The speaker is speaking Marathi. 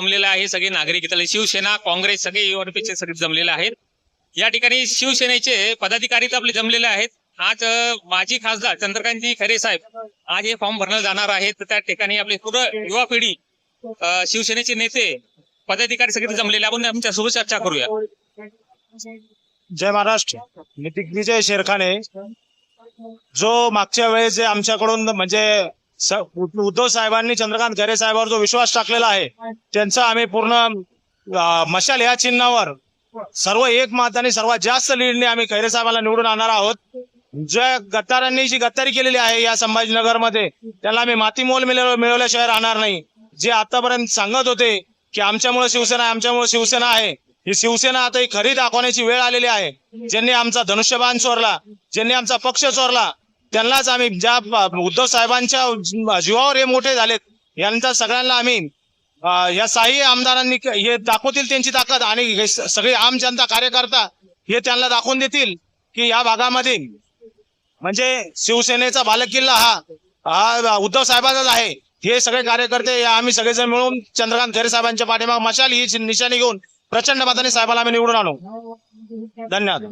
जमलेलं आहे, सगळे नागरिक इथले शिवसेना काँग्रेस सगळे युवापेचे सगळे जमलेले आहेत। या ठिकाणी शिवसेनेचे पदाधिकारी तर आपले जमलेले आहेत। आज माजी खासदार चंद्रकांतजी खैरे साहेब आज हे फॉर्म भरण्याला जाणार आहेत। तर त्या ठिकाणी आपली पूर्ण युवा पिढी शिवसेनेचे नेते पदाधिकारी सगळे जमलेले, आपण आमच्यासोबत चर्चा करूया। जय महाराष्ट्र। मी दिग्विजय शेरखाने, जो मागच्या वेळेस जे आमच्याकडून म्हणजे उद्धव साहेबांनी चंद्रकांत खैरे साहेबांवर जो विश्वास टाकलेला आहे, त्यांचा आम्ही पूर्ण मशाल या चिन्हावर सर्व एक मताने सर्वात जास्त लीडने आम्ही खैरे साहेबांना निवडून आणणार आहोत। ज्या गद्दारांनी जी गद्दारी केलेली आहे या संभाजीनगरमध्ये, त्याला आम्ही मातीमोल मिळवल्याशिवाय राहणार नाही। जे आतापर्यंत सांगत होते की आमच्यामुळे शिवसेना आहे, आमच्यामुळे शिवसेना आहे, ही शिवसेना आता ही खरी दाखवण्याची वेळ आलेली आहे। ज्यांनी आमचा धनुष्यबाण चोरला, ज्यांनी आमचा पक्ष चोरला, त्यांनाच आम्ही ज्या उद्धव साहेबांच्या जीवावर हे मोठे झालेत, यांचा सगळ्यांना आम्ही या साही आमदारांनी हे दाखवतील त्यांची ताकद, आणि सगळे आम जनता कार्यकर्ता हे त्यांना दाखवून देतील की या भागामध्ये म्हणजे शिवसेनेचा बालेकिल्ला हा उद्धव साहेबांचाच आहे। हे सगळे कार्यकर्ते आम्ही सगळेजण मिळून चंद्रकांत खैरे साहेबांच्या पाठीमागे मशाल ही निशाणी घेऊन प्रचंड मताने साहेबाला आम्ही निवडून आणू। धन्यवाद।